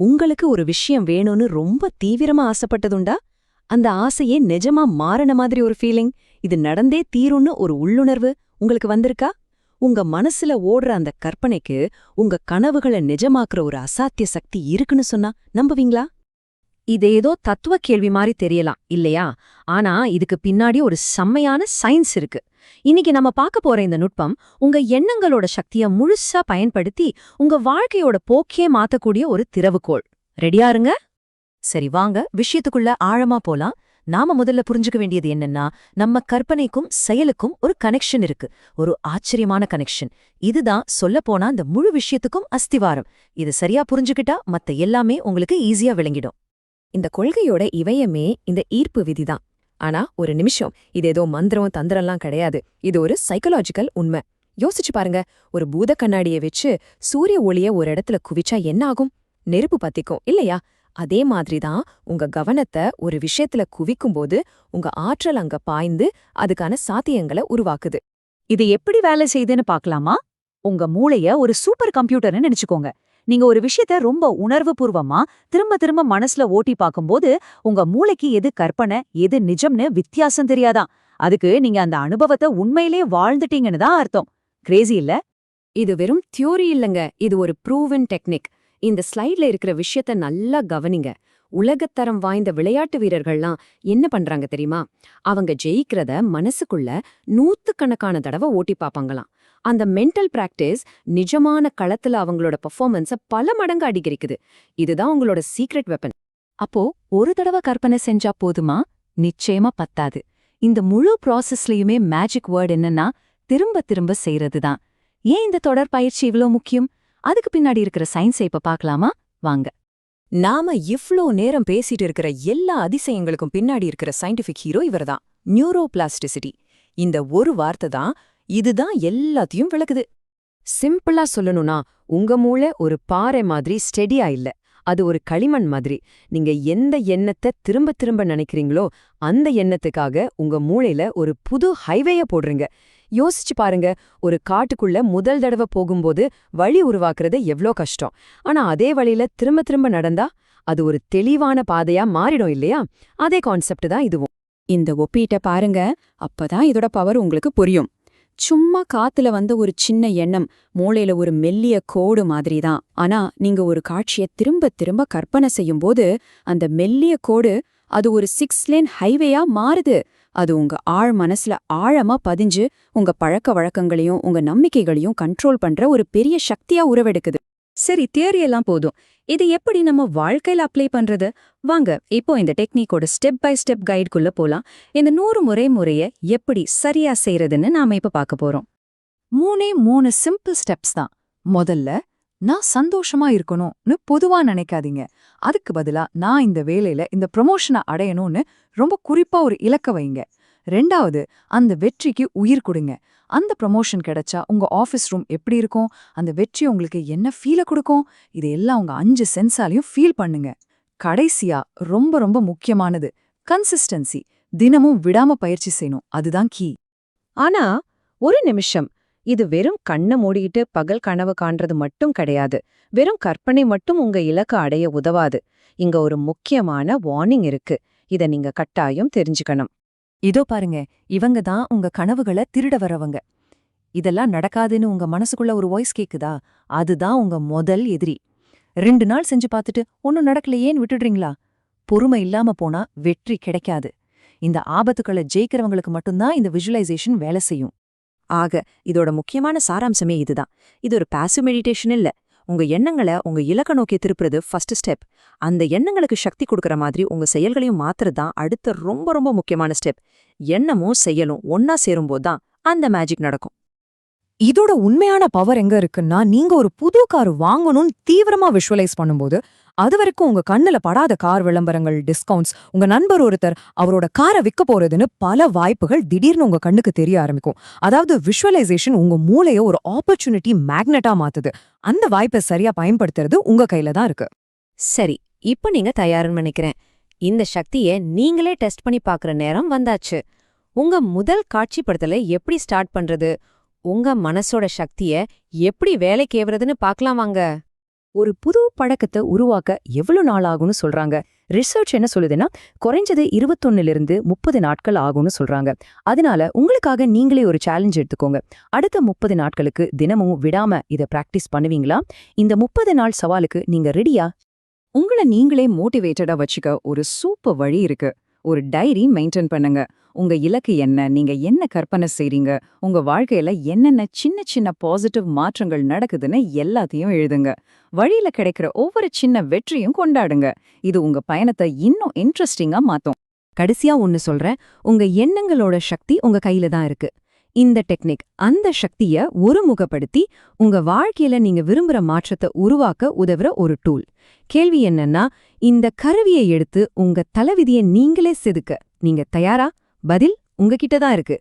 உங்களுக்கு ஒரு விஷயம் வேணும்னு ரொம்ப தீவிரமா ஆசைப்பட்டதுண்டா? அந்த ஆசையே நிஜமா மாறின மாதிரி ஒரு ஃபீலிங், இது நடந்தே தீரும்னு ஒரு உள்ளுணர்வு உங்களுக்கு வந்திருக்கா? உங்க மனசுல ஓடுற அந்த கற்பனைக்கு உங்க கனவுகளை நிஜமாக்குற ஒரு அசாத்திய சக்தி இருக்குன்னு சொன்னா நம்புவீங்களா? இது ஏதோ தத்துவ கேள்வி மாதிரி தெரியலாம் இல்லையா? ஆனா இதுக்கு பின்னாடி ஒரு செம்மையான சயின்ஸ் இருக்கு. இன்னைக்கு நம்ம பார்க்க போற இந்த நுட்பம் உங்க எண்ணங்களோட சக்திய முழுசா பயன்படுத்தி உங்க வாழ்க்கையோட போக்கே மாத்தக்கூடிய ஒரு திறவுகோல். ரெடியா இருங்க? சரி, வாங்க விஷயத்துக்குள்ள ஆழமா போலாம். நாம முதல்ல புரிஞ்சுக்க வேண்டியது என்னன்னா, நம்ம கற்பனைக்கும் செயலுக்கும் ஒரு கனெக்ஷன் இருக்கு. ஒரு ஆச்சரியமான கனெக்ஷன். இதுதான் சொல்லப்போனா இந்த முழு விஷயத்துக்கும் அஸ்திவாரம். இது சரியா புரிஞ்சுக்கிட்டா மத்த எல்லாமே உங்களுக்கு ஈஸியா விளங்கிடும். இந்த கொள்கையோட இவையமே இந்த ஈர்ப்பு விதிதான். ஆனா ஒரு நிமிஷம், இது ஏதோ மந்திரம் தந்திரம்லாம் கிடையாது. இது ஒரு சைக்கலாஜிக்கல் உண்மை. யோசிச்சு பாருங்க, ஒரு பூத கண்ணாடியை வச்சு சூரிய ஒளிய ஒரு இடத்துல குவிச்சா என்ன ஆகும்? நெருப்பு பத்திக்கும் இல்லையா? அதே மாதிரிதான் உங்க கவனத்தை ஒரு விஷயத்துல குவிக்கும்போது உங்க ஆற்றல் அங்க பாய்ந்து அதுக்கான சாத்தியங்களை உருவாக்குது. இது எப்படி வேலை செய்யுதுன்னு பார்க்கலாமா? உங்க மூளைய ஒரு சூப்பர் கம்ப்யூட்டர்னு நினைச்சுக்கோங்க. நீங்க ஒரு விஷயத்த ரொம்ப உணர்வுபூர்வமா திரும்ப திரும்ப மனசுல ஓட்டி பார்க்கும்போது உங்க மூளைக்கு எது கற்பனை எது நிஜம்னு வித்தியாசம் தெரியாதான். அதுக்கு நீங்க அந்த அனுபவத்தை உண்மையிலே வாழ்ந்துட்டீங்கன்னு தான் அர்த்தம். கிரேசி இல்ல? இது வெறும் தியோரி இல்லங்க, இது ஒரு ப்ரூவன் டெக்னிக். இந்த ஸ்லைட்ல இருக்கிற விஷயத்த நல்லா கவனிங்க. உலகத்தரம் வாய்ந்த விளையாட்டு வீரர்கள்லாம் என்ன பண்றாங்க தெரியுமா? அவங்க ஜெயிக்கிறத மனசுக்குள்ள நூத்துக்கணக்கான தடவை ஓட்டி பாப்பாங்களாம். அந்த மென்டல் பிராக்டிஸ் நிஜமான களத்துல அவங்களோட பெர்ஃபார்மன்ஸ பல மடங்கு அதிகரிக்குது. இதுதான் உங்களோட சீக்ரெட் வெப்பன். அப்போ ஒரு தடவை கற்பனை செஞ்சா போதுமா? நிச்சயமா பத்தாது. இந்த முழு ப்ராசஸ்லயுமே மேஜிக் வேர்ட் என்னன்னா திரும்ப திரும்ப செய்யறதுதான். ஏன் இந்த தொடர் பயிற்சி இவ்ளோ முக்கியம்? அதுக்கு பின்னாடி இருக்கிற சயின்ஸை இப்ப பார்க்கலாமா? வாங்க. நாம இவ்ளோ நேரம் பேசிட்டு இருக்கிற எல்லா அதிசயங்களுக்கும் பின்னாடி இருக்கிற சயின்டிபிக் ஹீரோ இவர்தான். நியூரோபிளாஸ்டிசிட்டி. இந்த ஒரு வார்த்தை தான் இதுதான் எல்லாத்தையும் விளக்குது. சிம்பிளா சொல்லணும்னா, உங்க மூளை ஒரு பாறை மாதிரி ஸ்டெடியா இல்ல. அது ஒரு களிமண் மாதிரி. நீங்க எந்த எண்ணத்தை திரும்ப திரும்ப நினைக்கிறீங்களோ அந்த எண்ணத்துக்காக உங்க மூளையில ஒரு புது ஹைவேய போடுறீங்க. யோசிச்சு பாருங்க, ஒரு காட்டுக்குள்ள முதல் தடவை போகும்போது வழி உருவாக்குறது எவ்ளோ கஷ்டம். ஆனா அதே வழியில திரும்ப திரும்ப நடந்தா அது ஒரு தெளிவான பாதையா மாறிடும் இல்லையா? அதே கான்செப்ட் தான் இதுவும். இந்த ஒப்பீட்ட பாருங்க, அப்பதான் இதோட பவர் உங்களுக்கு புரியும். சும்மா காத்துல வந்த ஒரு சின்ன எண்ணம் மூளையில ஒரு மெல்லிய கோடு மாதிரி தான். ஆனா நீங்க ஒரு காட்சியை திரும்ப திரும்ப கற்பனை செய்யும்போது அந்த மெல்லிய கோடு அது ஒரு 6 லேன் ஹைவேயா மாறுது. அது உங்க ஆழ் மனசுல ஆழமா பதிஞ்சு உங்க பழக்க வழக்கங்களையும் உங்க நம்பிக்கைகளையும் கண்ட்ரோல் பண்ற ஒரு பெரிய சக்தியா உருவெடுக்குது. சரி, தியரியெல்லாம் போதும். இது எப்படி நம்ம வாழ்க்கையில அப்ளை பண்றது? வாங்க இப்போ இந்த டெக்னிக்கோட ஸ்டெப் பை ஸ்டெப் கைடுக்குள்ள போலாம். இந்த 100 முறைய எப்படி சரியா செய்யறதுன்னு நாம இப்ப பார்க்க போறோம். 3 சிம்பிள் ஸ்டெப்ஸ் தான். முதல்ல, நான் சந்தோஷமா இருக்கணும்னு பொதுவா நினைக்காதீங்க. அதுக்கு பதிலா நான் இந்த வேலையில இந்த ப்ரமோஷனை அடையணும்னு ரொம்ப குறிப்பா ஒரு இலக்க வைங்க. 2வது, அந்த வெற்றிக்கு உயிர் கொடுங்க. அந்த ப்ரமோஷன் கிடைச்சா உங்க ஆஃபீஸ் ரூம் எப்படி இருக்கும்? அந்த வெற்றி உங்களுக்கு என்ன ஃபீல கொடுக்கும்? இது எல்லாம் உங்க 5 சென்ஸாலையும் ஃபீல் பண்ணுங்க. கடைசியா, ரொம்ப ரொம்ப முக்கியமானது, கன்சிஸ்டன்சி. தினமும் விடாம பயிற்சி செய்யணும். அதுதான் கீ. ஆனா ஒரு நிமிஷம், இது வெறும் கண்ண மூடிட்டு பகல் கனவு காண்றது மட்டும் கிடையாது. வெறும் கற்பனை மட்டும் உங்க இலக்க அடைய உதவாது. இங்க ஒரு முக்கியமான வார்னிங் இருக்கு. இத நீங்க கட்டாயம் தெரிஞ்சுக்கணும். இதோ பாருங்க, இவங்க தான் உங்க கனவுகளை திருட வரவங்க. இதெல்லாம் நடக்காதுன்னு உங்க மனசுக்குள்ள ஒரு வாய்ஸ் கேக்குதா? அதுதான் உங்க முதல் எதிரி. 2 நாள் செஞ்சு பார்த்துட்டு ஒன்னும் நடக்கலையேன்னு விட்டுடுறீங்களா? பொறுமை இல்லாம போனா வெற்றி கிடைக்காது. இந்த ஆபத்துக்களை ஜெயிக்கிறவங்களுக்கு மட்டும்தான் இந்த விஜுவலைசேஷன் வேலை செய்யும். ஆக இதோட முக்கியமான சாராம்சமே இதுதான். இது ஒரு பாசிவ் மெடிடேஷன் இல்ல. உங்க எண்ணங்களை உங்க இலக்க நோக்கி திருப்புறது ஃபர்ஸ்ட் ஸ்டெப். அந்த எண்ணங்களுக்கு சக்தி கொடுக்கற மாதிரி உங்க செயல்களையும் மாத்துறது தான் அடுத்த ரொம்ப ரொம்ப முக்கியமான ஸ்டெப். எண்ணமும் செயலும் ஒன்னா சேரும்போது தான் அந்த மேஜிக் நடக்கும். இதோட உண்மையான பவர் எங்க இருக்குன்னா, நீங்க ஒரு புது கார் வாங்கணும்னு தீவிரமா விஷுவலைஸ் பண்ணும்போது அது வரைக்கும் உங்க கண்ணுல படாத கார் விளம்பரங்கள், டிஸ்கவுண்ட்ஸ், உங்க நண்பர் ஒருத்தர் அவரோட காரை விற்க போறதுன்னு பல வாய்ப்புகள் திடீர்னு உங்க கண்ணுக்கு தெரிய ஆரம்பிக்கும். அதாவது விஷுவலைசேஷன் உங்க மூளைய ஒரு ஆப்பர்ச்சுனிட்டி மேக்னெட்டா மாத்துது. அந்த வாய்ப்பை சரியா பயன்படுத்துறது உங்க கையில தான் இருக்கு. சரி, இப்ப நீங்க தயாருன்னு நினைக்கிறேன். இந்த சக்தியை நீங்களே டெஸ்ட் பண்ணி பார்க்குற நேரம் வந்தாச்சு. உங்க முதல் காட்சிப்படுத்தலை எப்படி ஸ்டார்ட் பண்றது? உங்க மனசோட சக்தியை எப்படி வேலைக்கு ஏவுறதுன்னு பார்க்கலாம் வாங்க. ஒரு புது பழக்கத்தை உருவாக்க எவ்வளவு நாள் ஆகும்னு சொல்றாங்க. ரிசர்ச் என்ன சொல்லுதுன்னா குறைஞ்சது 21 30 நாட்கள் ஆகும்னு சொல்றாங்க. அதனால உங்களுக்காக நீங்களே ஒரு சேலஞ்ச் எடுத்துக்கோங்க. அடுத்த 30 நாட்களுக்கு தினமும் விடாம இத பிராக்டிஸ் பண்ணுவீங்களா? இந்த 30 நாள் சவாலுக்கு நீங்க ரெடியா? உங்களை நீங்களே மோட்டிவேட்டடா வச்சுக்க ஒரு சூப்பர் வழி இருக்கு. ஒரு டைரி மெயின்டைன் பண்ணுங்க. உங்க இலக்கு என்ன, நீங்க என்ன கற்பனை செய்றீங்க, உங்க வாழ்க்கையில என்னென்ன சின்ன சின்ன பாசிட்டிவ் மாற்றங்கள் நடக்குதுன்னு எல்லாத்தையும் எழுதுங்க. வழியில கிடைக்கிற ஒவ்வொரு சின்ன வெற்றியும் கொண்டாடுங்க. இது உங்க பயணத்தை இன்னும் இன்ட்ரெஸ்டிங்கா மாத்தும். கடைசியா ஒன்னு சொல்றேன், உங்க எண்ணங்களோட சக்தி உங்க கையில தான் இருக்கு. இந்த டெக்னிக் அந்த சக்திய ஒருமுகப்படுத்தி உங்க வாழ்க்கையில நீங்க விரும்புற மாற்றத்தை உருவாக்க உதவுற ஒரு டூல். கேள்வி என்னன்னா, இந்த கருவியை எடுத்து உங்க தலைவிதியை நீங்களே செதுக்க நீங்க தயாரா? பதில் உங்ககிட்ட தான் இருக்கு.